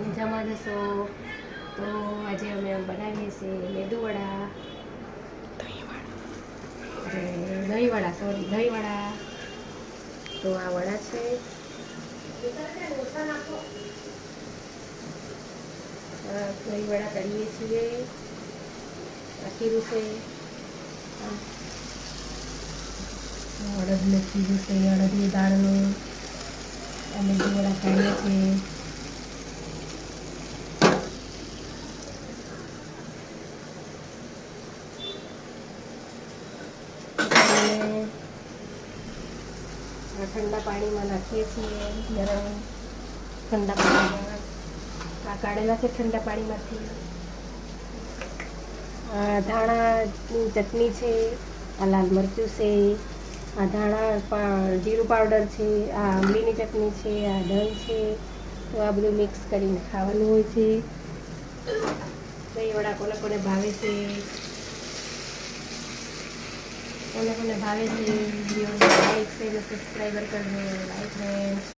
મજામાં જશો. તો આજે અમે બનાવીએ છીએ મેદુવડા, દહીંવડા દહીંવડા. તો આ વડા છે. દહીંવડા કરીએ છીએ. આ ખીરું છે, અડદનું ખીરું છે, અડદની દાળનું. અને મેદુવડા કરીએ છીએ. ઠંડા પાણીમાં નાખીએ છીએ. ગરમ ઠંડા પાણીમાં આ કાઢેલા છે ઠંડા પાણીમાંથી. આ ધાણાની ચટણી છે, આ લાલ મરચું છે, આ ધાણા જીરું પાવડર છે, આ આંબલીની ચટણી છે, આ દહીં છે. તો આ બધું મિક્સ કરીને ખાવાનું હોય છે. દહીંવડા કોને કોને ભાવે છે, કોને કોને ભાવે છે. વિડીયોને લાઈક શેર સબસ્ક્રાઈબર કરજો. Like friend.